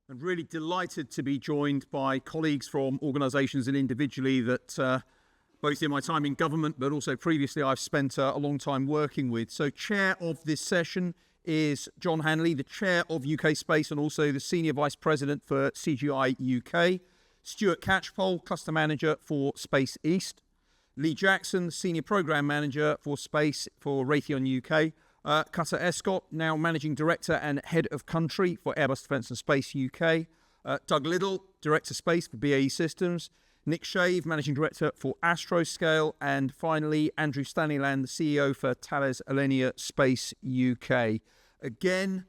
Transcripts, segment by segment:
And really delighted to be joined by colleagues from organisations and individually that both in my time in government but also previously I've spent a long time working with. So chair of this session is John Hanley, the chair of UK Space and also the senior vice president for CGI UK. Stuart Catchpole, cluster manager for Space East. Lee Jackson, senior programme manager for Space for Raytheon UK. Kata Escott, now Managing Director and Head of Country for Airbus Defence and Space UK. Doug Liddle, Director Space for BAE Systems. Nick Shave, Managing Director for Astroscale. And finally, Andrew Stanniland, the CEO for Thales Alenia Space UK. Again,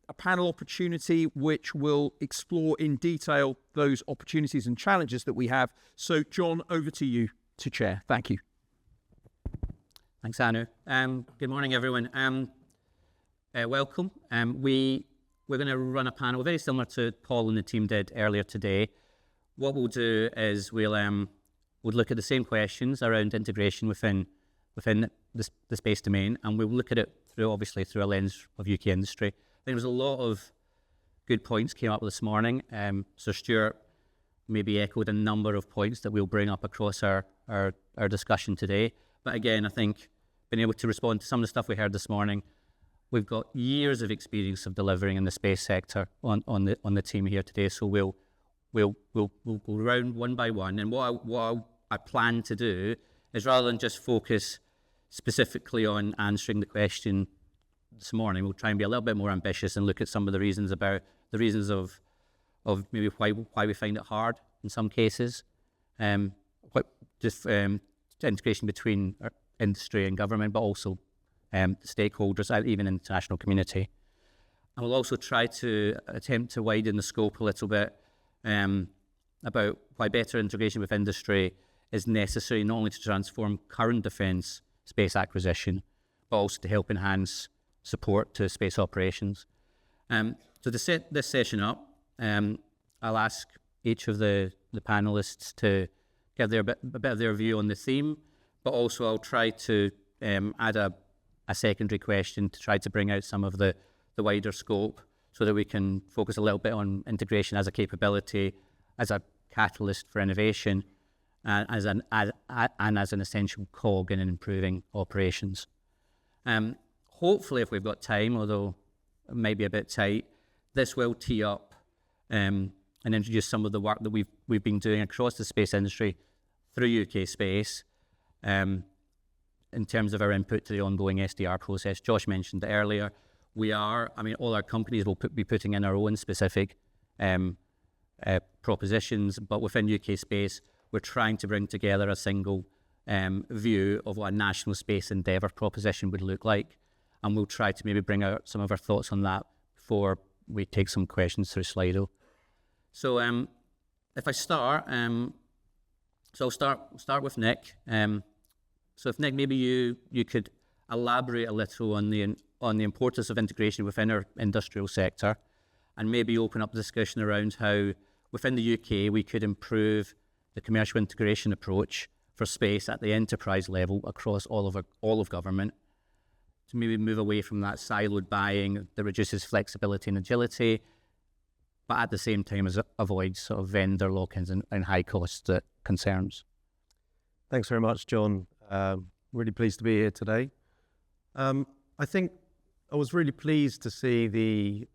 a panel opportunity which will explore in detail those opportunities and challenges that we have. So, John, over to you to chair. Thank you. Thanks, Anu. Good morning, everyone. Welcome. We're going to run a panel very similar to Paul and the team did earlier today. What we'll do is we'll look at the same questions around integration within the space domain, and we'll look at it through a lens of UK industry. I think there's a lot of good points came up this morning. So Stuart maybe echoed a number of points that we'll bring up across our discussion today. But again, I think being able to respond to some of the stuff we heard this morning, we've got years of experience of delivering in the space sector on the team here today. So we'll go round one by one. And what I plan to do is, rather than just focus specifically on answering the question this morning, we'll try and be a little bit more ambitious and look at some of the reasons of maybe why we find it hard in some cases. Integration between industry and government, but also stakeholders, even international community. And we'll also try to attempt to widen the scope a little bit about why better integration with industry is necessary, not only to transform current defence space acquisition, but also to help enhance support to space operations. So to set this session up, I'll ask each of the panellists to give a bit of their view on the theme, but also I'll try to add a secondary question to try to bring out some of the wider scope so that we can focus a little bit on integration as a capability, as a catalyst for innovation, and as an essential cog in improving operations. Hopefully, if we've got time, although it may be a bit tight, this will tee up and introduce some of the work that we've been doing across the space industry through UK Space in terms of our input to the ongoing SDR process. Josh mentioned it earlier. All our companies will be putting in our own specific propositions, but within UK Space, we're trying to bring together a single view of what a national space endeavour proposition would look like, and we'll try to maybe bring out some of our thoughts on that before we take some questions through Slido. So if I start, so I'll start with Nick. So if Nick, maybe you could elaborate a little on the importance of integration within our industrial sector, and maybe open up the discussion around how within the UK we could improve the commercial integration approach for space at the enterprise level across all of government, to maybe move away from that siloed buying that reduces flexibility and agility, but at the same time as avoids sort of vendor lock-ins and high cost concerns. Thanks very much, John. Really pleased to be here today. I think I was really pleased to see the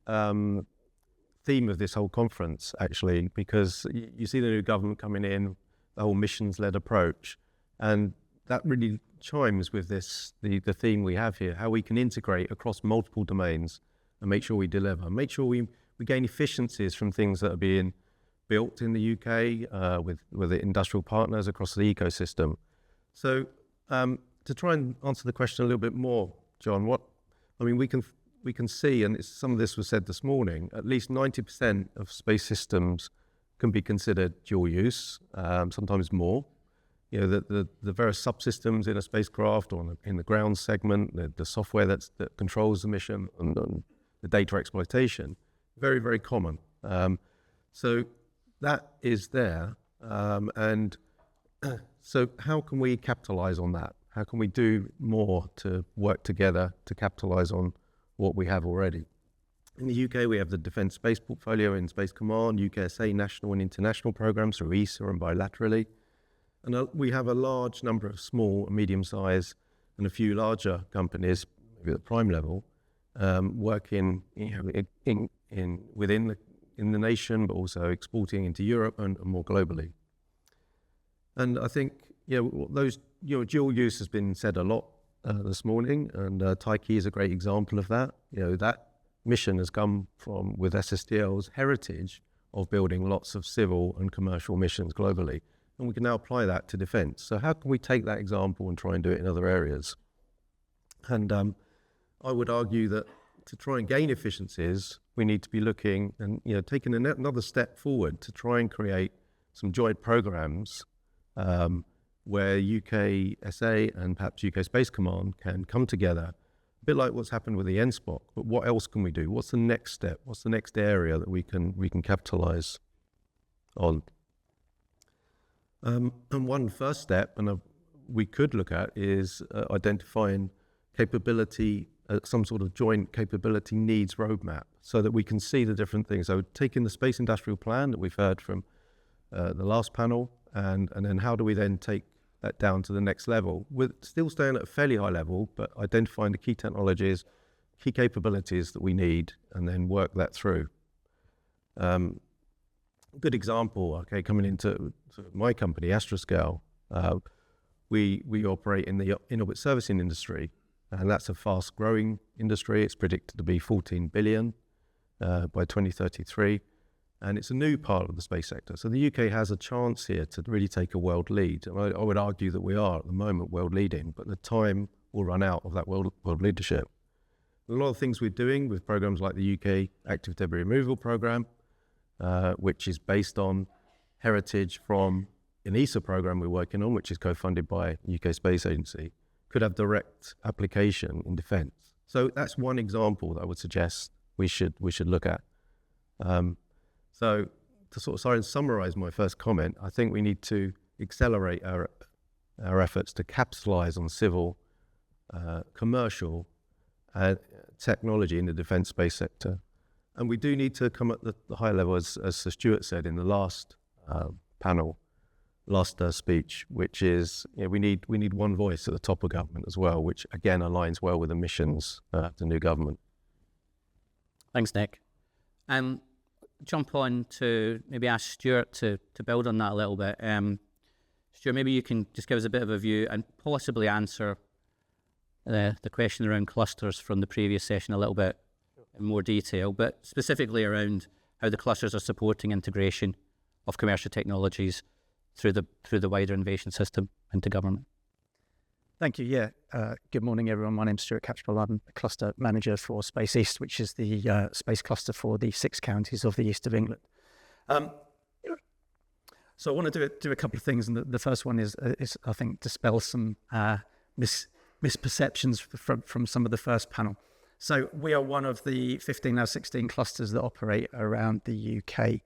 theme of this whole conference, actually, because you see the new government coming in, the whole missions-led approach, and that really chimes with the theme we have here, how we can integrate across multiple domains and make sure we deliver, make sure we gain efficiencies from things that are being built in the UK with the industrial partners across the ecosystem. So to try and answer the question a little bit more, John, we can see, and some of this was said this morning, at least 90% of space systems can be considered dual use, sometimes more. You know, the various subsystems in a spacecraft or in the ground segment, the software that controls the mission and the data exploitation, very, very common. So that is there. And so how can we capitalize on that? How can we do more to work together to capitalize on what we have already? In the UK, we have the Defence Space Portfolio in Space Command, UKSA national and international programs through ESA and bilaterally. And we have a large number of small and medium-sized and a few larger companies, maybe at the prime level, working within the nation, but also exporting into Europe and more globally. And I think those dual use has been said a lot this morning, and Taiki is a great example of that. That mission has come with SSTL's heritage of building lots of civil and commercial missions globally, and we can now apply that to defence. So how can we take that example and try and do it in other areas? And I would argue that to try and gain efficiencies, we need to be looking and taking another step forward to try and create some joint programs where UKSA and perhaps UK Space Command can come together, a bit like what's happened with the NSPOC. But what else can we do? What's the next step? What's the next area that we can capitalise on? And one first step, and we could look at, is identifying capability, some sort of joint capability needs roadmap, so that we can see the different things. So taking the Space Industrial Plan that we've heard from the last panel, and then how do we then take that down to the next level, with still staying at a fairly high level, but identifying the key technologies, key capabilities that we need, and then work that through. Good example, coming into sort of my company, Astroscale, we operate in the in-orbit servicing industry, and that's a fast-growing industry. It's predicted to be 14 billion by 2033. And it's a new part of the space sector. So the UK has a chance here to really take a world lead. And I would argue that we are at the moment world leading, but the time will run out of that world leadership. A lot of things we're doing with programs like the UK Active Debris Removal Programme, which is based on heritage from an ESA program we're working on, which is co-funded by UK Space Agency, could have direct application in defence. So that's one example that I would suggest we should look at. So to sort of summarise my first comment, I think we need to accelerate our efforts to capitalise on civil, commercial technology in the defence space sector. And we do need to come at the high level, as Sir Stuart said in the last speech, which is we need one voice at the top of government as well, which again aligns well with the missions of the new government. Thanks, Nick. Jump on to maybe ask Stuart to build on that a little bit. Stuart, maybe you can just give us a bit of a view and possibly answer the question around clusters from the previous session a little bit in more detail, but specifically around how the clusters are supporting integration of commercial technologies through the wider innovation system into government. Thank you. Yeah. Good morning, everyone. My name's Stuart Catchpole. I'm the cluster manager for Space East, which is the space cluster for the 6 counties of the east of England. So I want to do a couple of things, and the first one is I think dispel some misperceptions from some of the first panel. So we are one of the 15 out of 16 clusters that operate around the UK.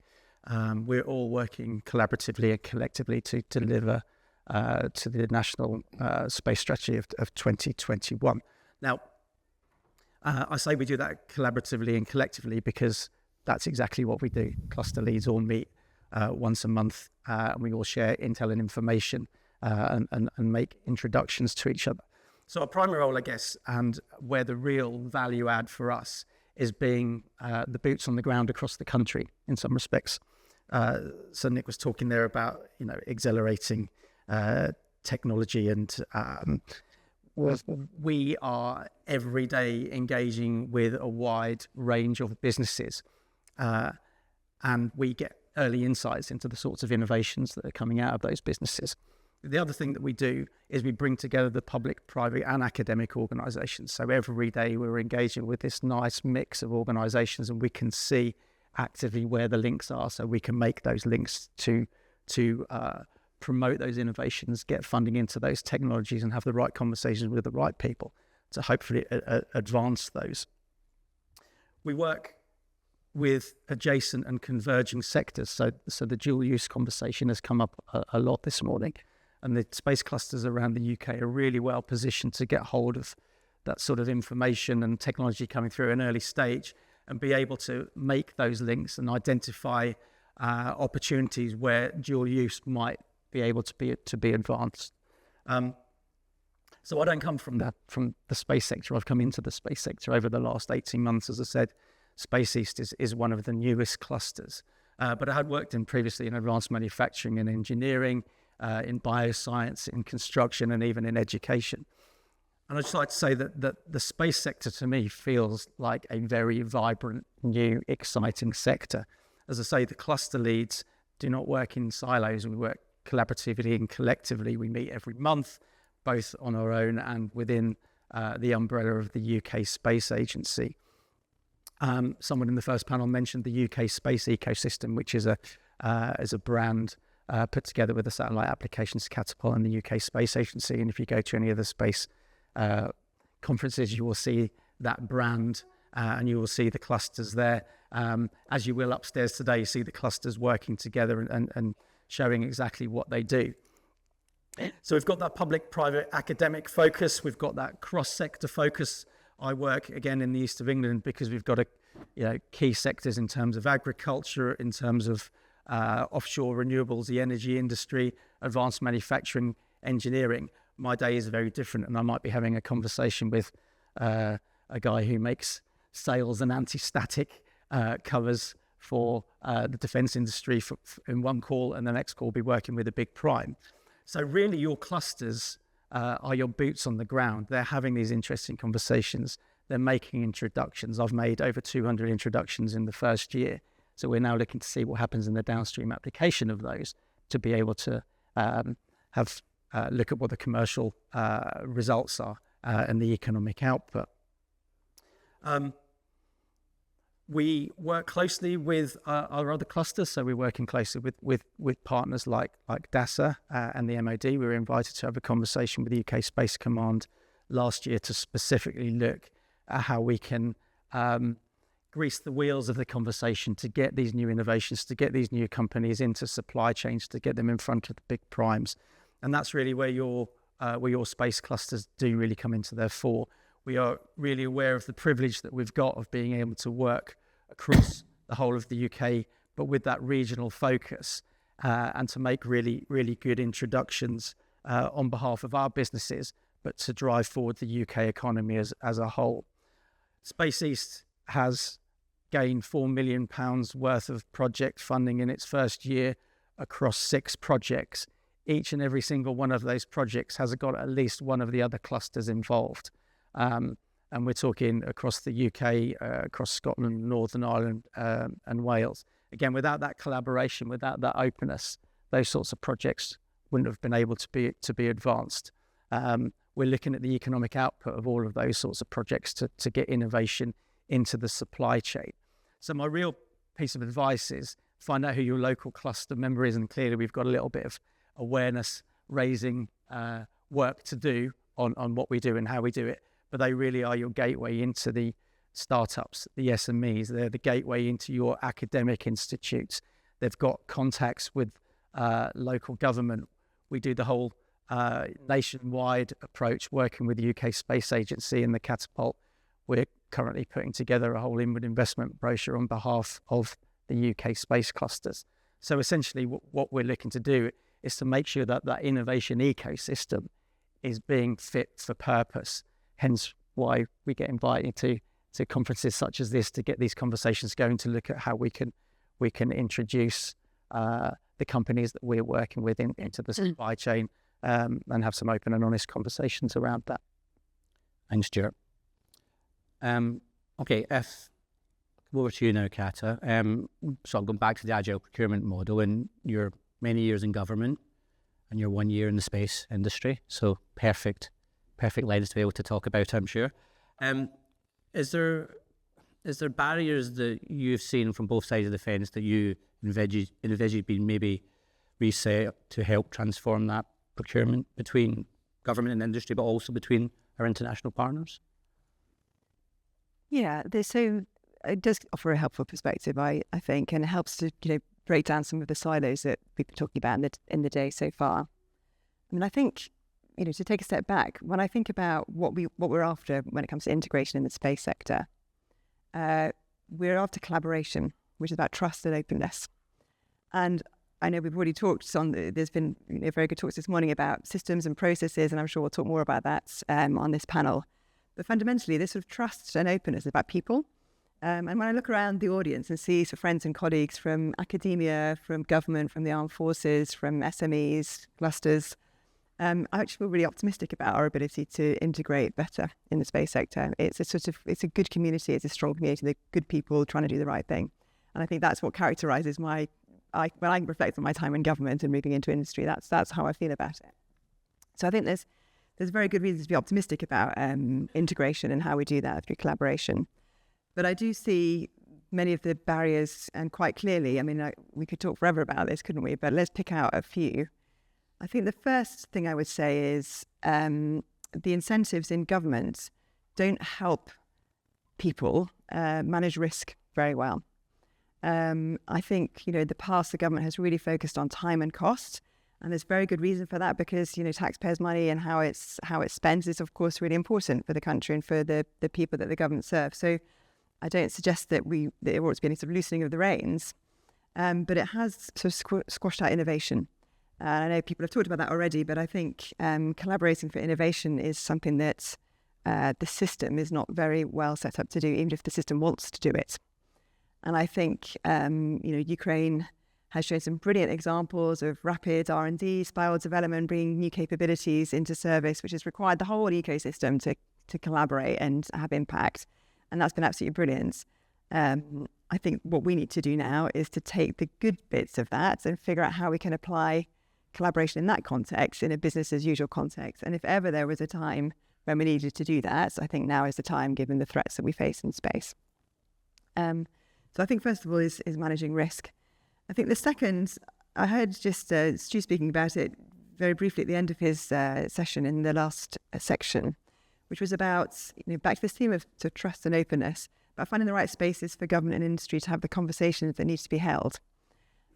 We're all working collaboratively and collectively to deliver to the National Space Strategy of 2021. Now, I say we do that collaboratively and collectively because that's exactly what we do. Cluster leads all meet once a month, and we all share intel and information and make introductions to each other. So our primary role, I guess, and where the real value add for us is being the boots on the ground across the country in some respects. So Nick was talking there about, accelerating technology, and we are every day engaging with a wide range of businesses, and we get early insights into the sorts of innovations that are coming out of those businesses. The other thing that we do is we bring together the public, private and academic organisations. So every day we're engaging with this nice mix of organisations, and we can see actively where the links are, so we can make those links to promote those innovations, get funding into those technologies, and have the right conversations with the right people to hopefully advance those. We work with adjacent and converging sectors. So the dual use conversation has come up a lot this morning, and the space clusters around the UK are really well positioned to get hold of that sort of information and technology coming through an early stage, and be able to make those links and identify opportunities where dual use might be able to be advanced. So I don't come from the space sector. I've come into the space sector over the last 18 months. As I said, Space East is one of the newest clusters. But I had worked previously in advanced manufacturing and engineering, in bioscience, in construction, and even in education. And I'd just like to say that the space sector to me feels like a very vibrant, new, exciting sector. As I say, the cluster leads do not work in silos. We work collaboratively and collectively. We meet every month, both on our own and within the umbrella of the UK Space Agency. Someone in the first panel mentioned the UK Space Ecosystem, which is a brand put together with the satellite applications Catchpole and the UK Space Agency. And if you go to any of the space conferences, you will see that brand and you will see the clusters there. As you will upstairs today, you see the clusters working together and showing exactly what they do. So we've got that public-private academic focus. We've got that cross-sector focus. I work, again, in the east of England because we've got key sectors in terms of agriculture, in terms of offshore renewables, the energy industry, advanced manufacturing, engineering. My day is very different, and I might be having a conversation with a guy who makes sails and anti-static covers for the defence industry in one call, and the next call will be working with a big prime. So really your clusters are your boots on the ground. They're having these interesting conversations. They're making introductions. I've made over 200 introductions in the first year. So we're now looking to see what happens in the downstream application of those to be able to look at what the commercial results are and the economic output. We work closely with our other clusters, so we're working closely with partners like DASA and the MOD. We were invited to have a conversation with the UK Space Command last year to specifically look at how we can grease the wheels of the conversation to get these new innovations, to get these new companies into supply chains, to get them in front of the big primes. And that's really where your space clusters do really come into their fore. We are really aware of the privilege that we've got of being able to work across the whole of the UK, but with that regional focus and to make really, really good introductions on behalf of our businesses, but to drive forward the UK economy as a whole. Space East has gained £4 million worth of project funding in its first year across 6 projects. Each and every single one of those projects has got at least one of the other clusters involved. And we're talking across the UK, across Scotland, Northern Ireland, and Wales. Again, without that collaboration, without that openness, those sorts of projects wouldn't have been able to be advanced. We're looking at the economic output of all of those sorts of projects to get innovation into the supply chain. So my real piece of advice is find out who your local cluster member is, and clearly we've got a little bit of awareness raising work to do on what we do and how we do it. But they really are your gateway into the startups, the SMEs. They're the gateway into your academic institutes. They've got contacts with local government. We do the whole nationwide approach, working with the UK Space Agency and the Catapult. We're currently putting together a whole inward investment brochure on behalf of the UK space clusters. So essentially what we're looking to do is to make sure that that innovation ecosystem is being fit for purpose. Hence why we get invited to conferences such as this to get these conversations going, to look at how we can introduce the companies that we're working with into the supply chain and have some open and honest conversations around that. Thanks, Stuart. Okay, if over to you now, Kata. So I'm going back to the agile procurement model, and you're many years in government and you're 1 year in the space industry. So perfect lens to be able to talk about, I'm sure. Is there barriers that you've seen from both sides of the fence that you envisage being maybe reset to help transform that procurement between government and industry, but also between our international partners? Yeah, so it does offer a helpful perspective, I think, and it helps to break down some of the silos that we've been talking about in the day so far. I mean, I think to take a step back, when I think about what we're after when it comes to integration in the space sector, we're after collaboration, which is about trust and openness. And I know we've already talked there's been very good talks this morning about systems and processes, and I'm sure we'll talk more about that on this panel. But fundamentally, this sort of trust and openness is about people. And when I look around the audience and see friends and colleagues from academia, from government, from the armed forces, from SMEs, clusters, I actually feel really optimistic about our ability to integrate better in the space sector. It's a good community, it's a strong community, they're good people trying to do the right thing. And I think that's what characterises when I reflect on my time in government and moving into industry, that's how I feel about it. So I think there's very good reasons to be optimistic about integration and how we do that through collaboration. But I do see many of the barriers, and quite clearly, I mean, we could talk forever about this, couldn't we? But let's pick out a few. I think the first thing I would say is the incentives in government don't help people manage risk very well. I think, in the past, the government has really focused on time and cost, and there's very good reason for that because, taxpayers' money and how it's spent is, of course, really important for the country and for the people that the government serves. So I don't suggest that there ought to be any sort of loosening of the reins, but it has sort of squashed out innovation. I know people have talked about that already, but I think collaborating for innovation is something that the system is not very well set up to do, even if the system wants to do it. And I think, Ukraine has shown some brilliant examples of rapid R&D, spiral development, bringing new capabilities into service, which has required the whole ecosystem to collaborate and have impact. And that's been absolutely brilliant. I think what we need to do now is to take the good bits of that and figure out how we can apply collaboration in that context, in a business as usual context. And if ever there was a time when we needed to do that, I think now is the time, given the threats that we face in space. So I think first of all is managing risk. I think the second, I heard just Stu speaking about it very briefly at the end of his session in the last section, which was about, back to this theme of trust and openness, about finding the right spaces for government and industry to have the conversations that need to be held.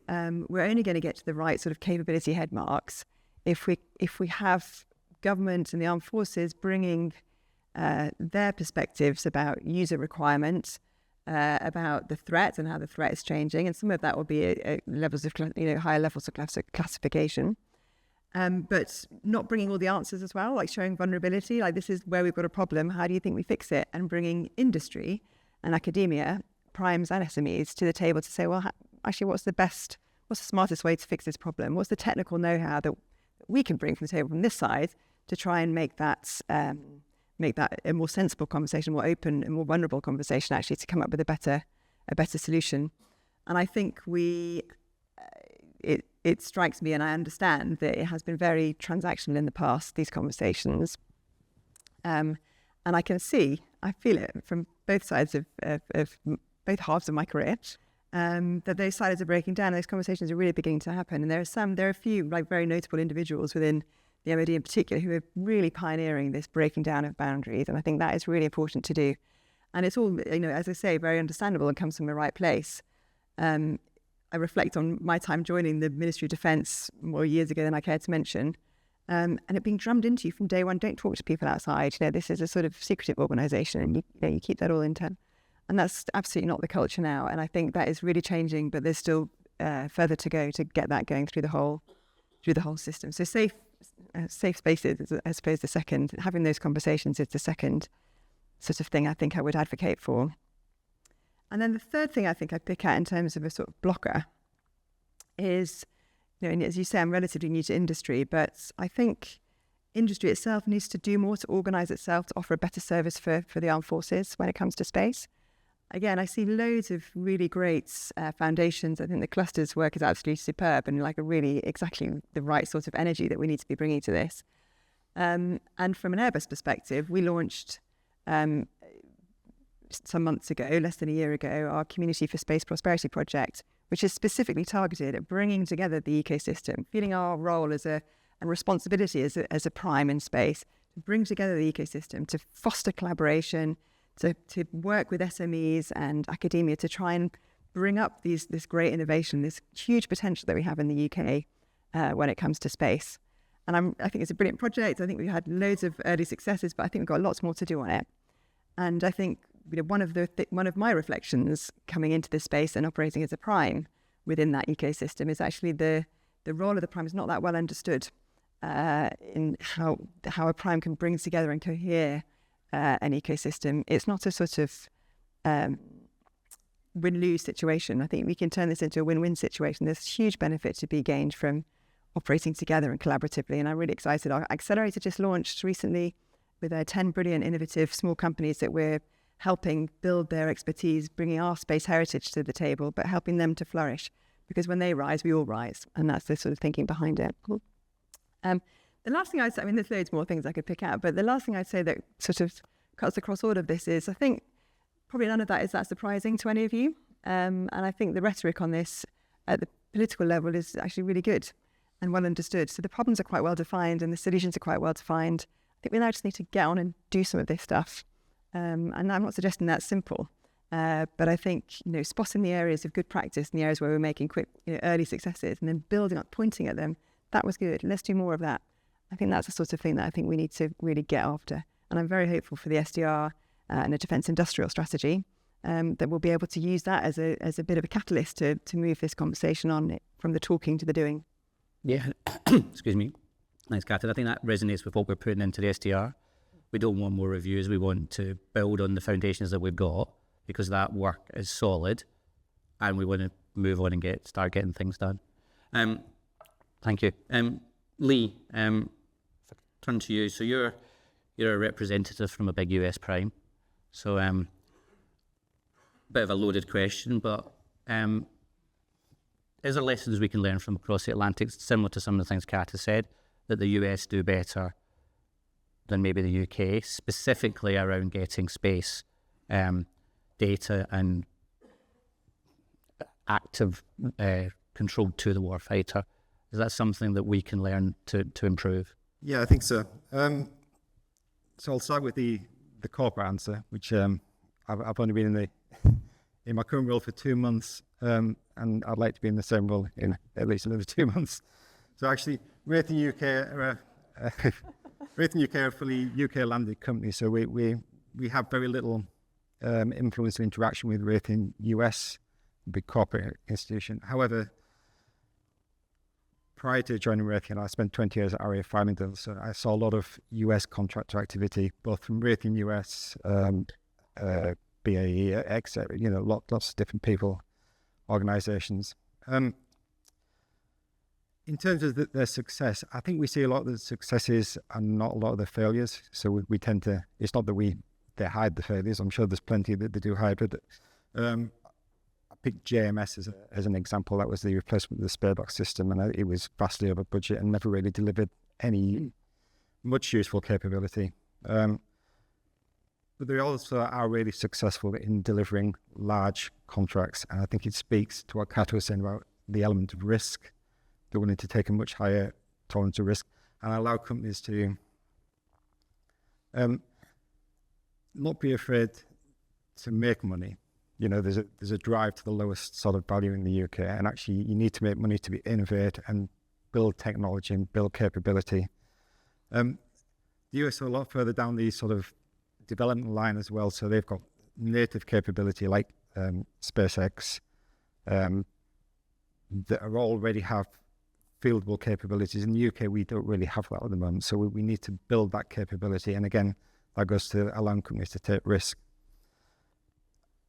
We're only going to get to the right sort of capability head marks if we have government and the armed forces bringing their perspectives about user requirements, about the threat and how the threat is changing, and some of that will be levels of higher levels of classification, but not bringing all the answers as well, like showing vulnerability, like this is where we've got a problem, how do you think we fix it, and bringing industry and academia, primes and SMEs to the table to say, well, actually, what's the smartest way to fix this problem? What's the technical know-how that we can bring from the table from this side to try and make that a more sensible conversation, more open and more vulnerable conversation, actually, to come up with a better solution. And I think it strikes me, and I understand that it has been very transactional in the past, these conversations. And I feel it from both sides of both halves of my career, that those silos are breaking down, and those conversations are really beginning to happen. And there are a few very notable individuals within the MOD in particular who are really pioneering this breaking down of boundaries, and I think that is really important to do. And it's all, as I say, very understandable and comes from the right place. I reflect on my time joining the Ministry of Defence more years ago than I care to mention, and it being drummed into you from day one, don't talk to people outside. This is a sort of secretive organisation, and you keep that all internal. And that's absolutely not the culture now. And I think that is really changing, but there's still further to go to get that going through the whole system. So safe spaces is, I suppose, the second. Having those conversations is the second sort of thing I think I would advocate for. And then the third thing I think I pick out in terms of a sort of blocker is, and as you say, I'm relatively new to industry, but I think industry itself needs to do more to organise itself to offer a better service for the armed forces when it comes to space. Again, I see loads of really great foundations. I think the clusters work is absolutely superb and exactly the right sort of energy that we need to be bringing to this. And from an Airbus perspective, we launched some months ago, less than a year ago, our Community for Space Prosperity project, which is specifically targeted at bringing together the ecosystem, feeling our role and responsibility as a prime in space, to bring together the ecosystem, to foster collaboration, to work with SMEs and academia to try and bring up this great innovation, this huge potential that we have in the UK when it comes to space. And I think it's a brilliant project. I think we've had loads of early successes, but I think we've got lots more to do on it. And I think one of my reflections coming into this space and operating as a prime within that ecosystem is actually the role of the prime is not that well understood in how a prime can bring together and cohere an ecosystem. It's not a sort of win-lose situation. I think we can turn this into a win-win situation. There's huge benefit to be gained from operating together and collaboratively, and I'm really excited. Our accelerator just launched recently with 10 brilliant, innovative small companies that we're helping build their expertise, bringing our space heritage to the table, but helping them to flourish. Because when they rise, we all rise. And that's the sort of thinking behind it. The last thing I'd say, I mean, there's loads more things I could pick out, but the last thing I'd say that sort of cuts across all of this is, I think probably none of that is that surprising to any of you. And I think the rhetoric on this at the political level is actually really good and well understood. So the problems are quite well defined and the solutions are quite well defined. I think we now just need to get on and do some of this stuff. And I'm not suggesting that's simple, but I think, spotting the areas of good practice and the areas where we're making quick, early successes and then building up, pointing at them, that was good. Let's do more of that. I think that's the sort of thing that I think we need to really get after. And I'm very hopeful for the SDR and a defence industrial strategy that we'll be able to use that as a bit of a catalyst to move this conversation on from the talking to the doing. Yeah, excuse me. Thanks, Kata. I think that resonates with what we're putting into the SDR. We don't want more reviews. We want to build on the foundations that we've got because that work is solid, and we want to move on and start getting things done. Thank you, Lee. Turn to you. So you're a representative from a big US prime. So bit of a loaded question, but is there lessons we can learn from across the Atlantic, similar to some of the things Kata said, that the US do better than maybe the UK, specifically around getting space data and active control to the warfighter? Is that something that we can learn to improve? Yeah, I think so. So I'll start with the corporate answer, which I've only been in my current role for 2 months, and I'd like to be in the same role in at least another 2 months. So actually, Raytheon UK are a fully UK landed company, so we have very little influence or interaction with Raytheon US, big corporate institution. However, prior to joining Raytheon, I spent 20 years at RAF Liddle, so I saw a lot of US contractor activity, both from Raytheon US, BAE, etc. Lots of different people, organisations. In terms of their success, I think we see a lot of the successes and not a lot of the failures. So we tend to, it's not that they hide the failures. I'm sure there's plenty that they do hide. But I picked JMS as an example. That was the replacement of the Spearbox system, and it was vastly over budget and never really delivered any much useful capability. But they also are really successful in delivering large contracts. And I think it speaks to what Kata was saying about the element of risk. They're willing to take a much higher tolerance of risk and allow companies to not be afraid to make money. There's a drive to the lowest sort of value in the UK, and actually you need to make money to be innovate and build technology and build capability. The US are a lot further down the sort of development line as well, so they've got native capability like SpaceX that already have fieldable capabilities. In the UK, we don't really have that at the moment, so we need to build that capability. And again, that goes to allowing companies to take risk.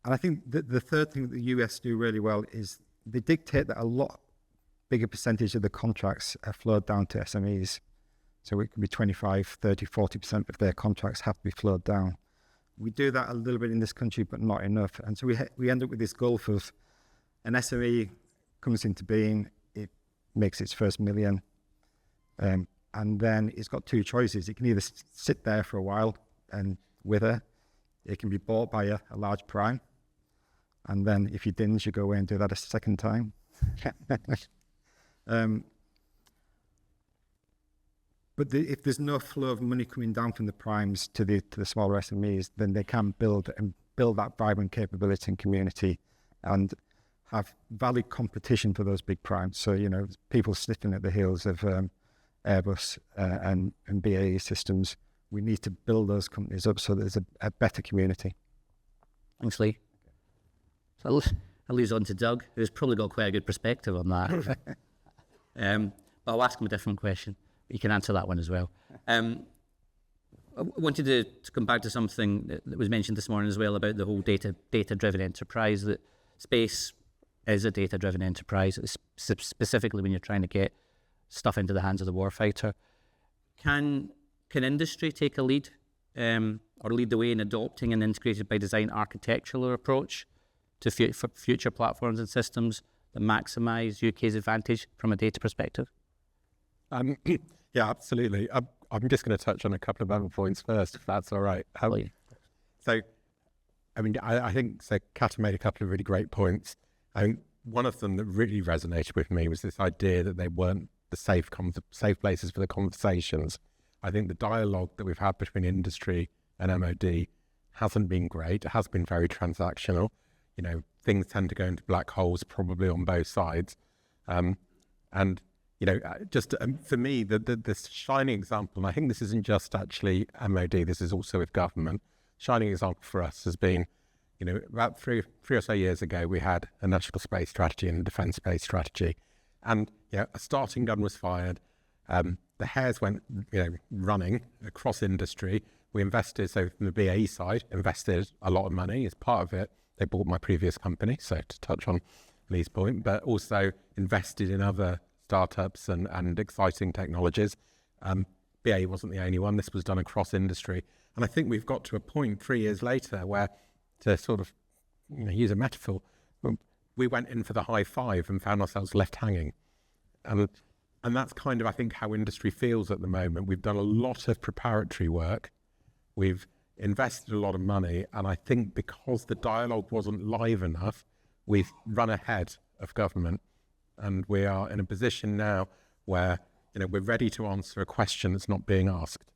And I think that the third thing that the US do really well is they dictate that a lot bigger percentage of the contracts are flowed down to SMEs. So it can be 25, 30, 40% of their contracts have to be flowed down. We do that a little bit in this country, but not enough. And so we end up with this gulf of an SME comes into being, it makes its first million, and then it's got two choices. It can either sit there for a while and wither. It can be bought by a large prime, and then if you didn't, you go away and do that a second time. But if there's no flow of money coming down from the primes to the smaller SMEs, then they can build that vibrant capability and community and have valid competition for those big primes. So, people sniffing at the heels of Airbus and BAE systems, we need to build those companies up so there's a better community. Thanks, Lee. So I'll leave on to Doug, who's probably got quite a good perspective on that. But I'll ask him a different question. You can answer that one as well. I wanted to come back to something that was mentioned this morning as well about the whole data-driven enterprise, that space is a data-driven enterprise, specifically when you're trying to get stuff into the hands of the warfighter. Can industry take a lead or lead the way in adopting an integrated by design architectural approach to future platforms and systems that maximise UK's advantage from a data perspective? Yeah, absolutely. I'm just going to touch on a couple of other points first, if that's all right. So, I mean, I think Kata made a couple of really great points. I think one of them that really resonated with me was this idea that they weren't the safe places for the conversations. I think the dialogue that we've had between industry and MOD hasn't been great. It has been very transactional. You know, things tend to go into black holes probably on both sides. And, you know, just for me, this shining example, and I think this isn't just actually MOD, this is also with government, shining example for us has been, you know, about three or so years ago, we had a national space strategy and a defence space strategy. And, you know, a starting gun was fired. The hairs went, you know, running across industry. We invested, so from the BAE side, invested a lot of money. As part of it, they bought my previous company, so to touch on Lee's point, but also invested in other startups and exciting technologies. BAE wasn't the only one. This was done across industry. And I think we've got to a point 3 years later where, to sort of, you know, use a metaphor, we went in for the high five and found ourselves left hanging. And that's kind of, I think, how industry feels at the moment. We've done a lot of preparatory work. We've invested a lot of money. And I think because the dialogue wasn't live enough, we've run ahead of government. And we are in a position now where, you know, we're ready to answer a question that's not being asked.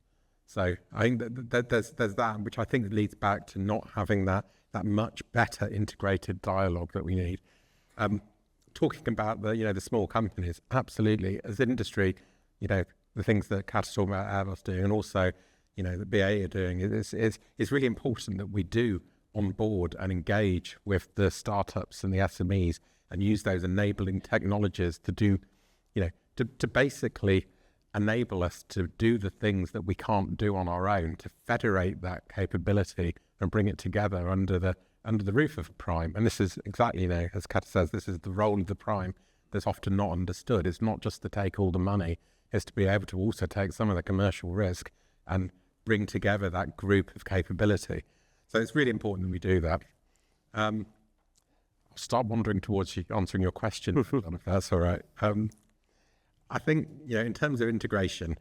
So I think that there's that, which I think leads back to not having that much better integrated dialogue that we need. Talking about the small companies, absolutely. As industry, you know, the things that Kata's talking about, Airbus doing, and also, you know, that BAE are doing, it's really important that we do on board and engage with the startups and the SMEs and use those enabling technologies to do, you know, to basically enable us to do the things that we can't do on our own, to federate that capability and bring it together under the roof of a prime. And this is exactly, you know, as Kata says, this is the role of the prime that's often not understood. It's not just to take all the money, it's to be able to also take some of the commercial risk and bring together that group of capability. So it's really important that we do that. I'll start wandering towards you, answering your question, if that's all right. I think, you know, in terms of integration,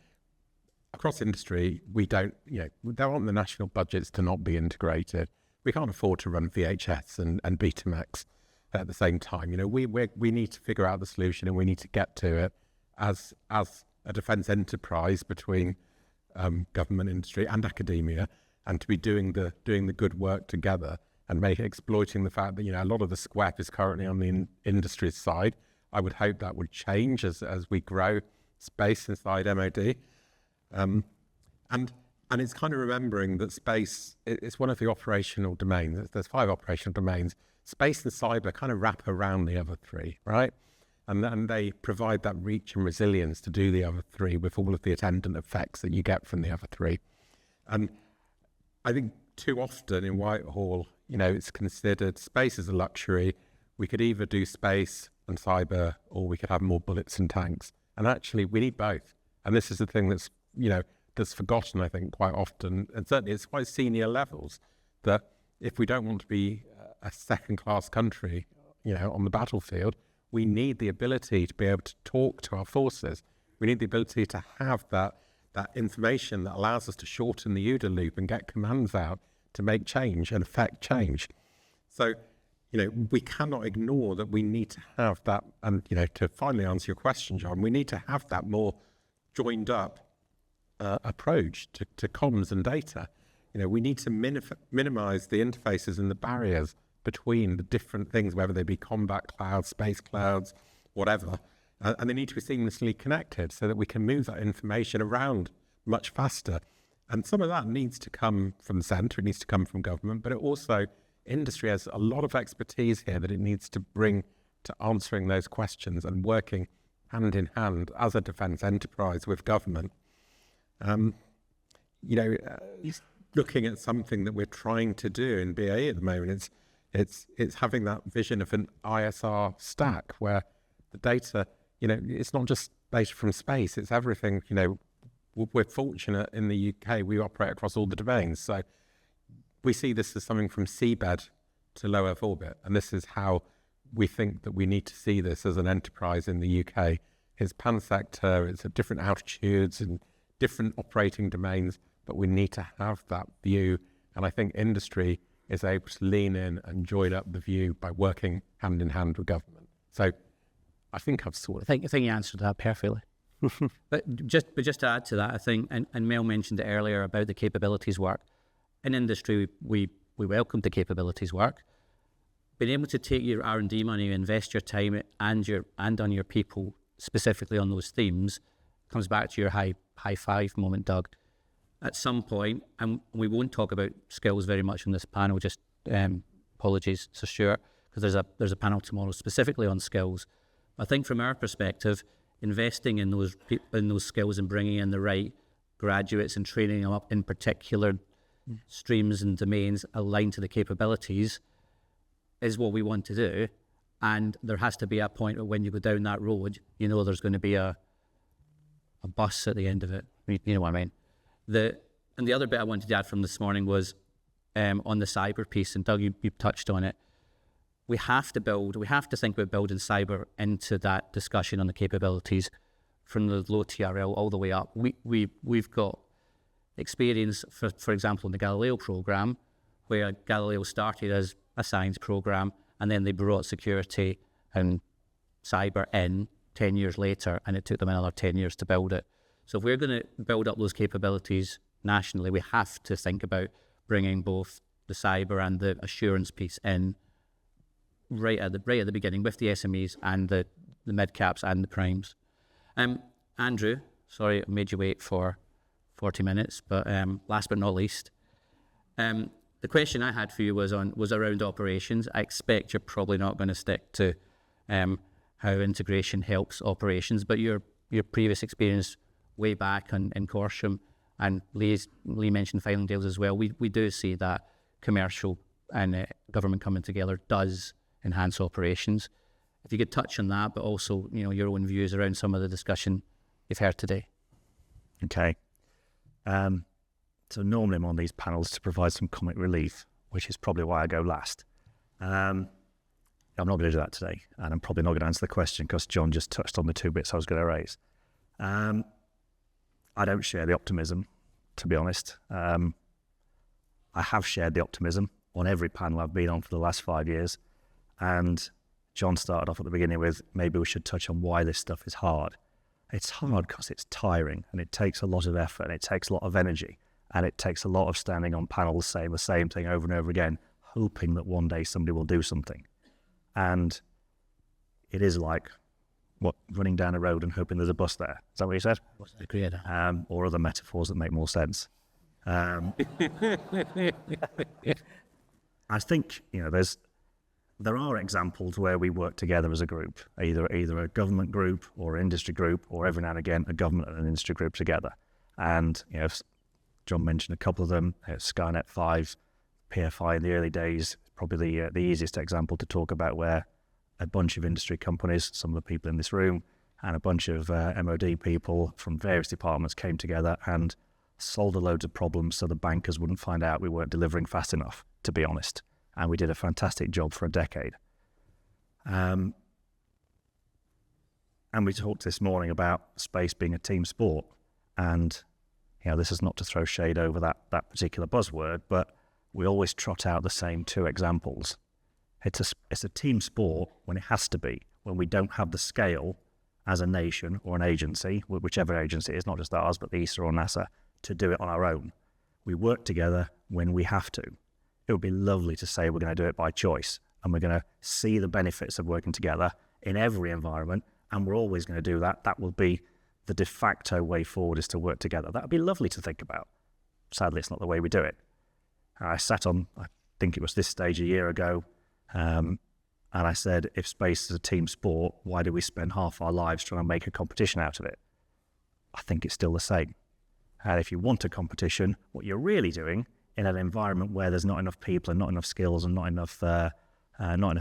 across industry, we don't, you know, there aren't the national budgets to not be integrated. We can't afford to run VHS and Betamax at the same time. You know, we need to figure out the solution, and we need to get to it as a defence enterprise between government, industry, and academia, and to be doing the good work together and exploiting the fact that, you know, a lot of the SQEP is currently on the industry side. I would hope that would change as we grow space inside MOD. And it's kind of remembering that space is one of the operational domains. There's 5 operational domains. Space and cyber kind of wrap around the other 3, right? And they provide that reach and resilience to do the other 3 with all of the attendant effects that you get from the other 3. And I think too often in Whitehall, you know, it's considered space as a luxury. We could either do space and cyber, or we could have more bullets and tanks. And actually, we need both. And this is the thing that's, you know, that's forgotten, I think, quite often, and certainly it's quite senior levels, that if we don't want to be a second-class country, you know, on the battlefield, we need the ability to be able to talk to our forces. We need the ability to have that information that allows us to shorten the OODA loop and get commands out to make change and affect change. So, you know, we cannot ignore that we need to have that, and, you know, to finally answer your question, John, we need to have that more joined up approach to comms and data. You know, we need to minimize the interfaces and the barriers between the different things, whether they be combat clouds, space clouds, whatever, and they need to be seamlessly connected so that we can move that information around much faster. And some of that needs to come from the centre, it needs to come from government, but it also industry has a lot of expertise here that it needs to bring to answering those questions and working hand in hand as a defence enterprise with government. Looking at something that we're trying to do in BAE at the moment, it's having that vision of an ISR stack where the data, it's not just data from space, it's everything. We're fortunate in the UK, we operate across all the domains. So we see this as something from seabed to low Earth orbit. And this is how we think that we need to see this as an enterprise in the UK. It's pan-sector, it's at different altitudes and different operating domains, but we need to have that view. And I think industry is able to lean in and join up the view by working hand in hand with government. So I think I've sort of... I think you answered that perfectly. But just to add to that, I think, and Mel mentioned it earlier about the capabilities work. In industry, we welcome the capabilities work. Being able to take your R&D money, invest your time and on your people specifically on those themes, comes back to your high five moment, Doug. At some point, and we won't talk about skills very much on this panel, just apologies to Stuart, because there's a panel tomorrow specifically on skills. I think from our perspective, investing in those skills and bringing in the right graduates and training them up in particular streams and domains aligned to the capabilities is what we want to do. And there has to be a point where when you go down that road, there's going to be a bus at the end of it. You know what I mean? And the other bit I wanted to add from this morning was on the cyber piece, and Doug, you touched on it. We have to think about building cyber into that discussion on the capabilities from the low TRL all the way up. We've got experience, for example, in the Galileo program, where Galileo started as a science program, and then they brought security and cyber in 10 years later, and it took them another 10 years to build it. So if we're going to build up those capabilities nationally, we have to think about bringing both the cyber and the assurance piece in right at the beginning with the SMEs and the mid-caps and the primes. Andrew, sorry I made you wait for 40 minutes, but last but not least, the question I had for you was around operations. I expect you're probably not going to stick to how integration helps operations, but your previous experience way back in Corsham, and Lee mentioned filing deals as well. We do see that commercial and government coming together does enhance operations. If you could touch on that, but also your own views around some of the discussion you've heard today. Okay. So normally I'm on these panels to provide some comic relief, which is probably why I go last. I'm not going to do that today, and I'm probably not going to answer the question because John just touched on the two bits I was going to raise. I don't share the optimism, to be honest. I have shared the optimism on every panel I've been on for the last 5 years, and John started off at the beginning with maybe we should touch on why this stuff is hard. It's hard because it's tiring, and it takes a lot of effort, and it takes a lot of energy, and it takes a lot of standing on panels saying the same thing over and over again, hoping that one day somebody will do something. And it is like, running down a road and hoping there's a bus there. Is that what you said? Or other metaphors that make more sense. I think, there are examples where we work together as a group, either a government group or an industry group, or every now and again a government and an industry group together. And John mentioned a couple of them. Skynet 5, PFI in the early days, probably the easiest example to talk about, where a bunch of industry companies, some of the people in this room, and a bunch of MOD people from various departments came together and solved a load of problems so the bankers wouldn't find out we weren't delivering fast enough, to be honest. And we did a fantastic job for a decade. And we talked this morning about space being a team sport. And this is not to throw shade over that particular buzzword, but we always trot out the same two examples. It's a team sport when it has to be, when we don't have the scale as a nation or an agency, whichever agency it is, not just ours, but the ESA or NASA, to do it on our own. We work together when we have to. It would be lovely to say we're going to do it by choice, and we're going to see the benefits of working together in every environment, and we're always going to do that. That will be the de facto way forward, is to work together. That would be lovely to think about. Sadly, it's not the way we do it. I think it was this stage a year ago, and I said, if space is a team sport, why do we spend half our lives trying to make a competition out of it? I think it's still the same. And if you want a competition, what you're really doing in an environment where there's not enough people and not enough skills and not enough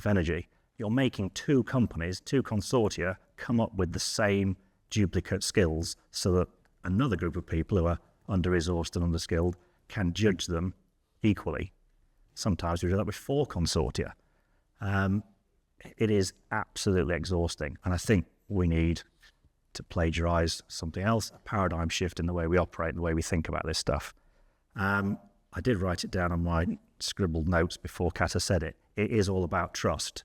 energy, you're making two companies, two consortia, come up with the same duplicate skills so that another group of people who are under-resourced and under-skilled can judge them equally. Sometimes we do that with 4 consortia. It is absolutely exhausting, and I think we need to plagiarize something else, a paradigm shift in the way we operate and the way we think about this stuff. I did write it down on my scribbled notes before Kata said it. It is all about trust,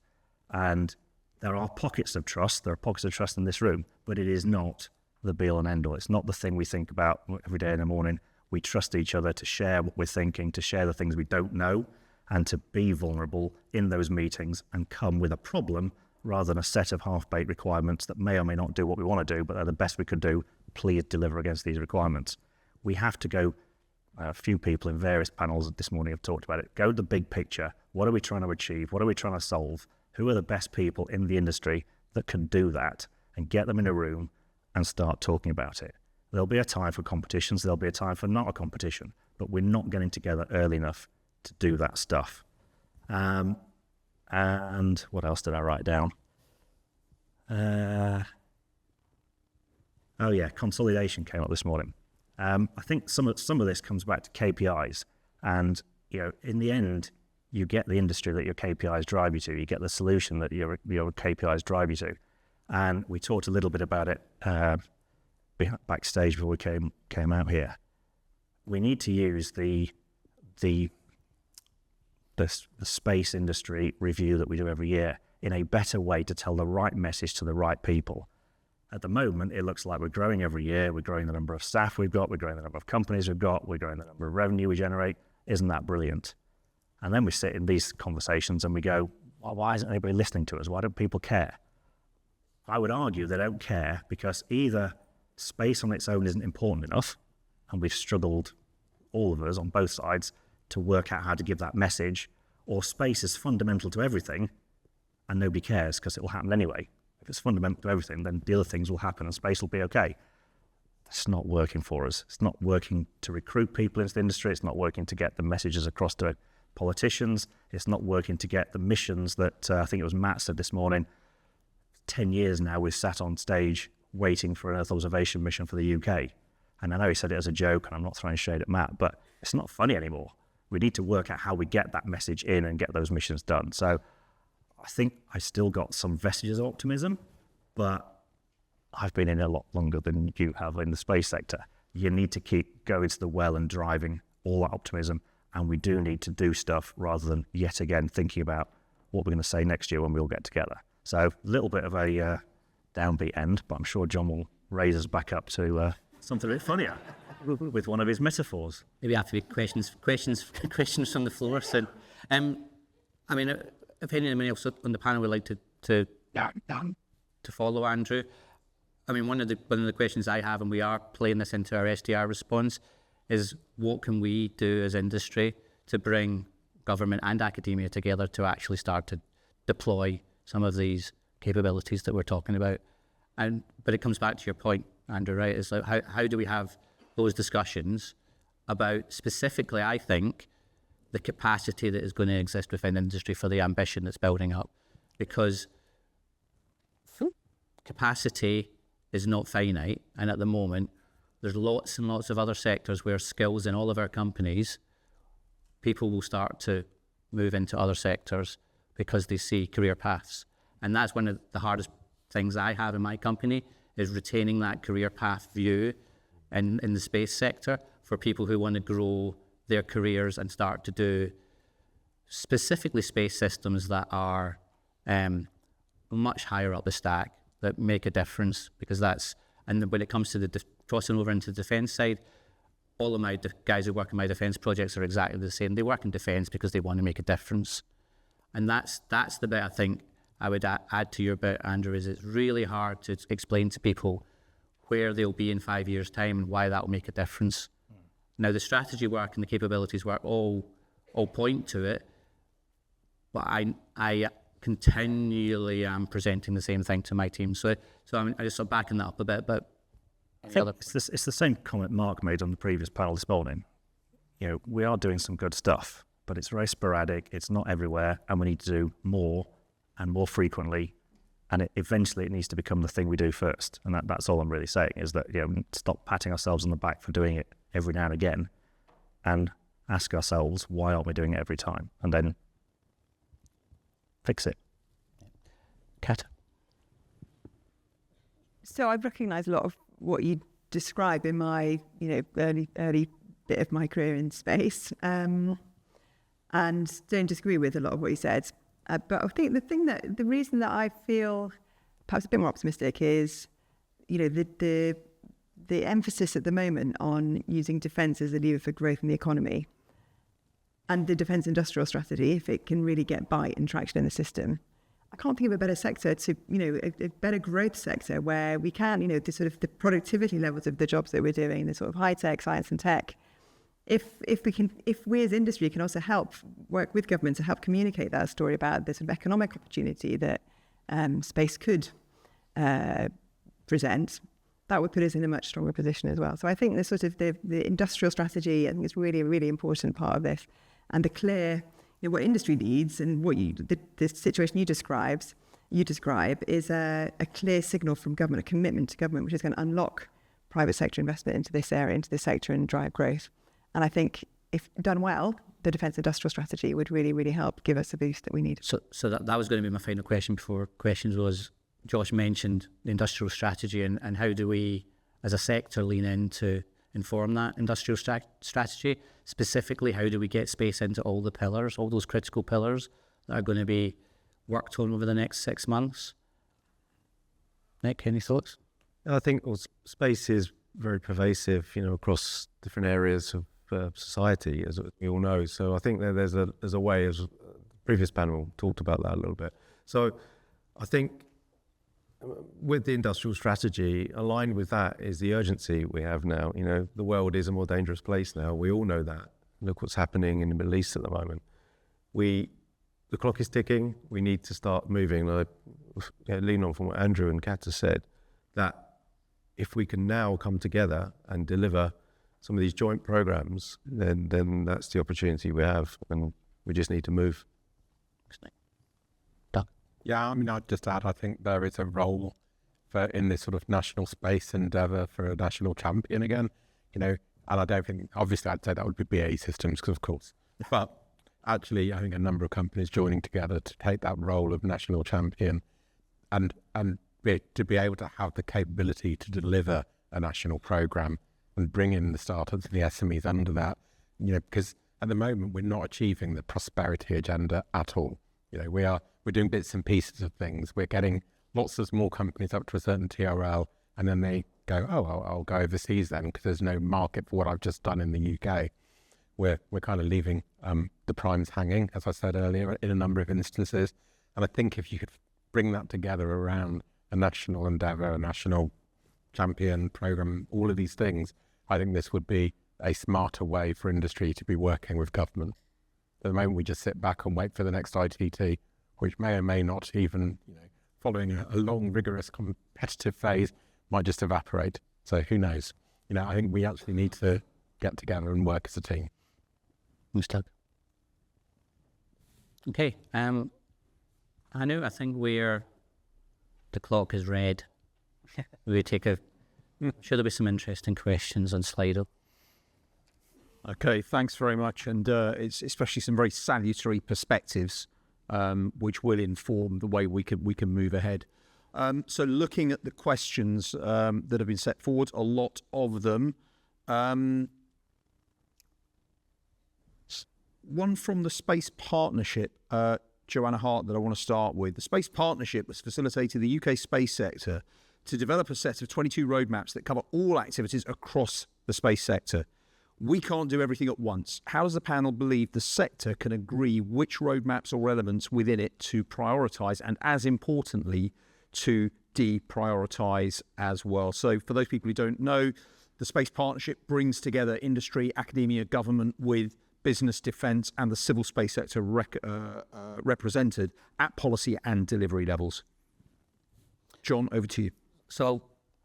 and there are pockets of trust. There are pockets of trust in this room, but it is not the be-all and end-all. It's not the thing we think about every day in the morning. We trust each other to share what we're thinking, to share the things we don't know, and to be vulnerable in those meetings and come with a problem rather than a set of half-baked requirements that may or may not do what we want to do, but are the best we could do. Please deliver against these requirements. We have to go, a few people in various panels this morning have talked about it, go to the big picture. What are we trying to achieve? What are we trying to solve? Who are the best people in the industry that can do that, and get them in a room and start talking about it? There'll be a time for competitions. There'll be a time for not a competition, but we're not getting together early enough to do that stuff. And what else did I write down? Consolidation came up this morning. I think some of this comes back to KPIs, and in the end, you get the industry that your KPIs drive you to. You get the solution that your KPIs drive you to. And we talked a little bit about it backstage before we came out here. We need to use the space industry review that we do every year in a better way to tell the right message to the right people. At the moment, it looks like we're growing every year. We're growing the number of staff we've got. We're growing the number of companies we've got. We're growing the number of revenue we generate. Isn't that brilliant? And then we sit in these conversations and we go, well, why isn't anybody listening to us? Why don't people care? I would argue they don't care because either space on its own isn't important enough, and we've struggled, all of us on both sides, to work out how to give that message, or space is fundamental to everything and nobody cares because it will happen anyway. If it's fundamental to everything, then the other things will happen and space will be okay. It's not working for us. It's not working to recruit people into the industry. It's not working to get the messages across to politicians. It's not working to get the missions that I think it was Matt said this morning. 10 years now we've sat on stage waiting for an Earth observation mission for the UK. And I know he said it as a joke, and I'm not throwing shade at Matt, but it's not funny anymore. We need to work out how we get that message in and get those missions done. So I think I still got some vestiges of optimism, but I've been in a lot longer than you have in the space sector. You need to keep going to the well and driving all that optimism, and we do need to do stuff rather than yet again thinking about what we're going to say next year when we all get together. So a little bit of a downbeat end, but I'm sure John will raise us back up to something a bit funnier with one of his metaphors. Maybe have to be questions from the floor. So, if anyone else on the panel would like to follow Andrew, one of the questions I have, and we are playing this into our SDR response, is what can we do as industry to bring government and academia together to actually start to deploy some of these capabilities that we're talking about? But it comes back to your point, Andrew, right? It's like how do we have those discussions about specifically, I think, the capacity that is going to exist within industry for the ambition that's building up, because capacity is not finite, and at the moment there's lots and lots of other sectors where skills in all of our companies, people will start to move into other sectors because they see career paths. And that's one of the hardest things I have in my company, is retaining that career path view in the space sector for people who want to grow their careers and start to do specifically space systems that are much higher up the stack, that make a difference, because that's, and when it comes to the crossing over into the defence side, all of my guys who work in my defence projects are exactly the same. They work in defence because they want to make a difference. And that's the bit I think I would add to your bit, Andrew, is it's really hard to explain to people where they'll be in 5 years' time and why that will make a difference. Now, the strategy work and the capabilities work all point to it, but I continually am presenting the same thing to my team. So I just sort of backing that up a bit. But it's the same comment Mark made on the previous panel this morning. We are doing some good stuff, but it's very sporadic. It's not everywhere, and we need to do more and more frequently. And eventually it needs to become the thing we do first. And that's all I'm really saying, is that stop patting ourselves on the back for doing it every now and again, and ask ourselves, why aren't we doing it every time? And then fix it. Kata. So I've recognised a lot of what you describe in my, early bit of my career in space, and don't disagree with a lot of what you said. But I think the reason that I feel perhaps a bit more optimistic is, the emphasis at the moment on using defence as a lever for growth in the economy, and the defence industrial strategy, if it can really get bite and traction in the system. I can't think of a better sector to, a better growth sector where we can, the productivity levels of the jobs that we're doing, the sort of high tech, science and tech. If we as industry can also work with government to help communicate that story about the sort of economic opportunity that space could present, that would put us in a much stronger position as well. So I think the industrial strategy, I think, is really a really important part of this, and the clear, what industry needs and what the situation you describe is a clear signal from government, a commitment to government, which is going to unlock private sector investment into this area, into this sector, and drive growth. And I think if done well, the defence industrial strategy would really, really help give us the boost that we need. So that was going to be my final question before questions was, Josh mentioned the industrial strategy and how do we as a sector lean in to inform that industrial strategy? Specifically, how do we get space into all the pillars, all those critical pillars that are going to be worked on over the next 6 months? Nick, any thoughts? I think space is very pervasive, across different areas of society, as we all know. So I think that there's a way, as the previous panel talked about that a little bit. So I think with the industrial strategy, aligned with that is the urgency we have now. The world is a more dangerous place now. We all know that. Look what's happening in the Middle East at the moment. The clock is ticking. We need to start moving. I lean on from what Andrew and Kata said, that if we can now come together and deliver some of these joint programs, then that's the opportunity we have, and we just need to move. Yeah, I'd just add, I think there is a role in this sort of national space endeavour for a national champion again, and I don't think, obviously I'd say that would be BAE Systems, because of course, but actually I think a number of companies joining together to take that role of national champion and to be able to have the capability to deliver a national programme and bring in the startups and the SMEs under that, because at the moment we're not achieving the prosperity agenda at all. We're doing bits and pieces of things. We're getting lots of small companies up to a certain TRL, and then they go, I'll go overseas then because there's no market for what I've just done in the UK. We're kind of leaving the primes hanging, as I said earlier, in a number of instances. And I think if you could bring that together around a national endeavour, a national champion programme, all of these things, I think this would be a smarter way for industry to be working with government. At the moment, we just sit back and wait for the next ITT, which may or may not even, following a long, rigorous, competitive phase, might just evaporate. So who knows? I think we actually need to get together and work as a team. Doug? Okay. Anu, I think the clock is red. We take sure there'll be some interesting questions on Slido. Okay, thanks very much. And it's especially some very salutary perspectives, which will inform the way we can move ahead. So looking at the questions that have been set forward, a lot of them. One from the Space Partnership, Joanna Hart, that I want to start with. The Space Partnership has facilitated the UK space sector to develop a set of 22 roadmaps that cover all activities across the space sector. We can't do everything at once. How does the panel believe the sector can agree which roadmaps or elements within it to prioritise and, as importantly, to deprioritise as well? So for those people who don't know, the Space Partnership brings together industry, academia, government with business, defence and the civil space sector represented at policy and delivery levels. John, over to you. So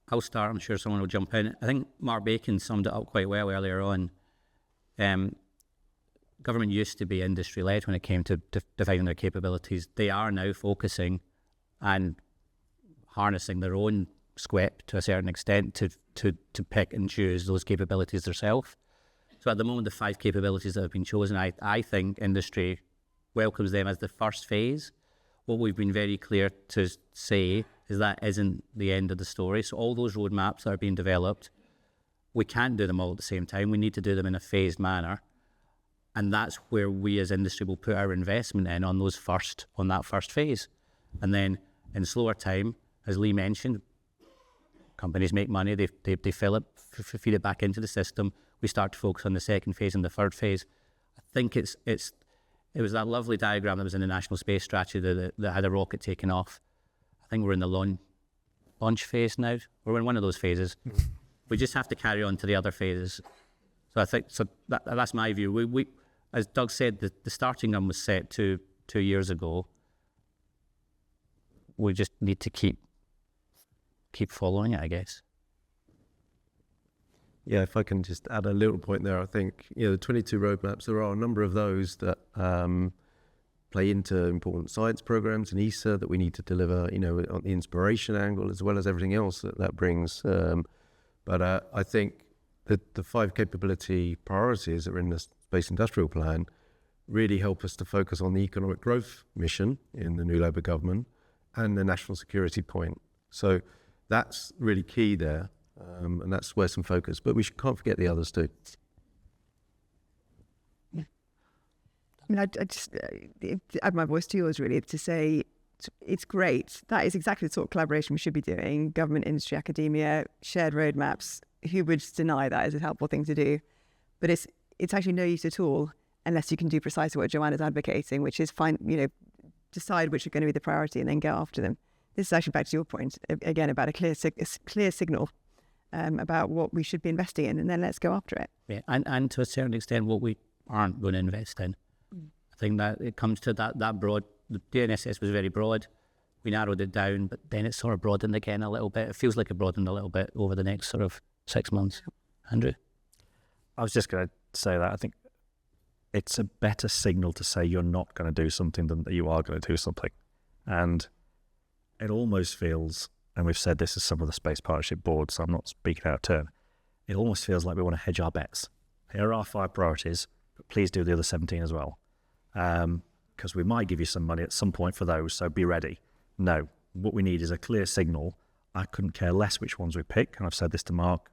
I'll start. I'm sure someone will jump in. I think Mark Bacon summed it up quite well earlier on. Government used to be industry-led when it came to defining their capabilities. They are now focusing and harnessing their own squip to a certain extent to pick and choose those capabilities themselves. So at the moment, the 5 capabilities that have been chosen, I think industry welcomes them as the first phase. What we've been very clear to say is that isn't the end of the story. So all those roadmaps that are being developed, we can't do them all at the same time. We need to do them in a phased manner. And that's where we as industry will put our investment in on that first phase. And then in slower time, as Lee mentioned, companies make money, they fill it, feed it back into the system. We start to focus on the second phase and the third phase. I think it was that lovely diagram that was in the National Space Strategy that had a rocket taking off. I think we're in the launch phase now. We're in one of those phases. We just have to carry on to the other phases. So I think that's my view. We as Doug said, the starting gun was set 2 years ago. We just need to keep following it, I guess. Yeah, if I can just add a little point there, I think, the 22 roadmaps, there are a number of those that play into important science programs and ESA that we need to deliver, on the inspiration angle as well as everything else that brings. But I think that the 5 capability priorities that are in the Space Industrial Plan really help us to focus on the economic growth mission in the new Labour government and the national security point. So that's really key there. And that's where some focus, but we can't forget the others too. I mean, I just add my voice to yours really to say it's great. That is exactly the sort of collaboration we should be doing. Government, industry, academia, shared roadmaps. Who would deny that as a helpful thing to do? But it's actually no use at all unless you can do precisely what Joanna's advocating, which is decide which are going to be the priority and then go after them. This is actually back to your point again about a clear signal. About what we should be investing in, and then let's go after it. Yeah, and to a certain extent, what we aren't going to invest in. I think that it comes to that broad. The DNSS was very broad. We narrowed it down, but then it's sort of broadened again a little bit. It feels like it broadened a little bit over the next sort of 6 months. Andrew? I was just going to say that I think it's a better signal to say you're not going to do something than that you are going to do something. And it almost feels, and we've said this as some of the Space Partnership boards, so I'm not speaking out of turn, it almost feels like we want to hedge our bets. Here are our 5 priorities, but please do the other 17 as well. Because we might give you some money at some point for those, so be ready. No, what we need is a clear signal. I couldn't care less which ones we pick, and I've said this to Mark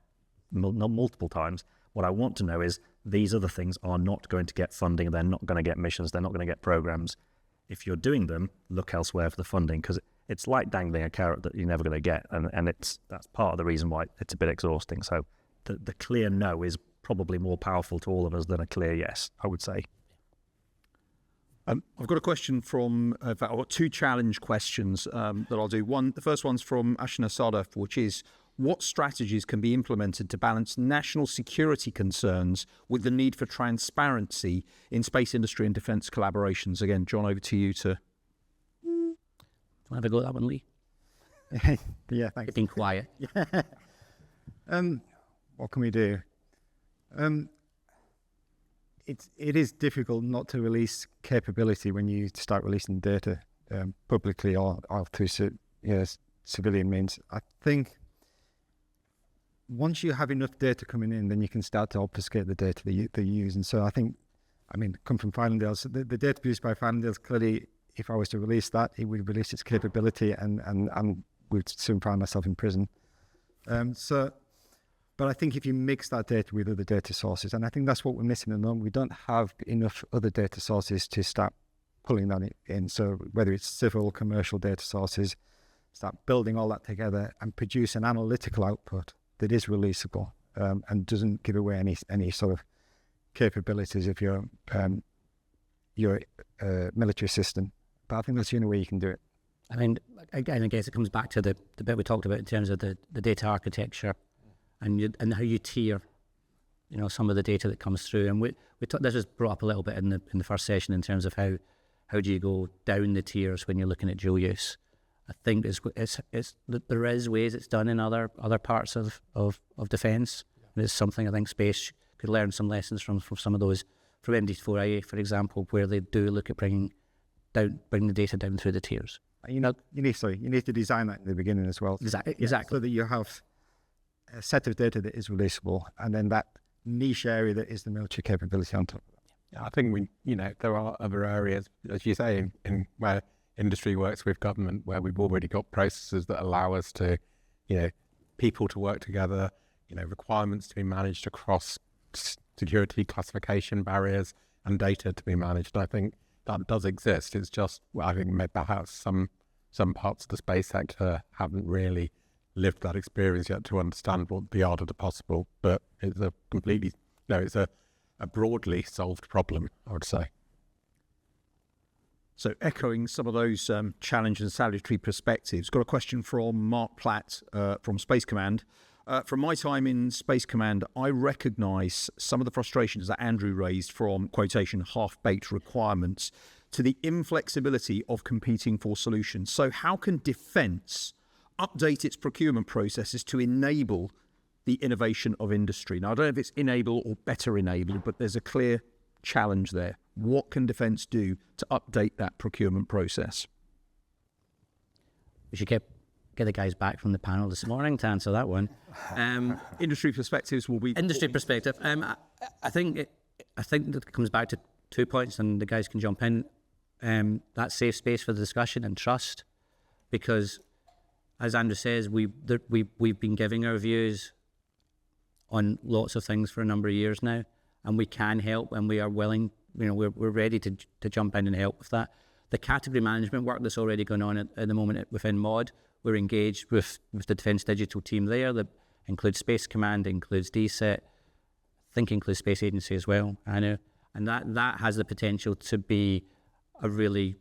multiple times. What I want to know is these other things are not going to get funding, they're not going to get missions, they're not going to get programs. If you're doing them, look elsewhere for the funding, because it's like dangling a carrot that you're never going to get, and that's part of the reason why it's a bit exhausting. So the clear no is probably more powerful to all of us than a clear yes, I would say. I've got a question from, in fact, I've got 2 challenge questions that I'll do. The first one's from Ashna Sadaf, which is, what strategies can be implemented to balance national security concerns with the need for transparency in space industry and defence collaborations? Again, John, over to you to... Want to have a go at that one, Lee? Yeah, thanks. Being quiet. What can we do? It is difficult not to release capability when you start releasing data publicly or through civilian means. I think once you have enough data coming in, then you can start to obfuscate the data that you use. And so I think, come from Finlandales, the data produced by Finlandales, clearly, if I was to release that, it would release its capability and we'd soon find myself in prison. But I think if you mix that data with other data sources, and I think that's what we're missing at the moment, we don't have enough other data sources to start pulling that in. So whether it's civil, commercial data sources, start building all that together and produce an analytical output that is releasable and doesn't give away any sort of capabilities of your military system. But I think that's the only way you can do it. I mean, again, I guess it comes back to the bit we talked about in terms of the data architecture and how you tier some of the data that comes through. And this was brought up a little bit in the first session in terms of how do you go down the tiers when you're looking at dual use. I think there is ways it's done in other parts of defence. It's something I think space could learn some lessons from some of those, from MD4IA, for example, where they do look at bringing the data down through the tiers. You need to design that in the beginning as well. Exactly. So that you have a set of data that is releasable, and then that niche area that is the military capability on top of that. Yeah, I think there are other areas, as you say, in where industry works with government, where we've already got processes that allow us to, people to work together, requirements to be managed across security classification barriers and data to be managed. I think that does exist. It's just, I think perhaps some parts of the space sector haven't really lived that experience yet to understand what the art of the possible. But it's it's a broadly solved problem, I would say. So echoing some of those challenge and salutary perspectives, got a question from Mark Platt from Space Command. From my time in Space Command, I recognise some of the frustrations that Andrew raised from, quotation, half-baked requirements to the inflexibility of competing for solutions. So how can defence update its procurement processes to enable the innovation of industry? Now, I don't know if it's enable or better enable, but there's a clear challenge there. What can defence do to update that procurement process? We should get the guys back from the panel this morning to answer that one. Industry perspectives will be... Industry perspective. I think that comes back to 2 points, and the guys can jump in. That safe space for the discussion and trust, because, as Andrew says, we've been giving our views on lots of things for a number of years now, and we can help, and we are willing. We're ready to jump in and help with that. The category management work that's already going on at the moment within MOD, we're engaged with the Defence Digital team there. That includes Space Command, includes DSET, I think includes Space Agency as well, I know. And that has the potential to be a really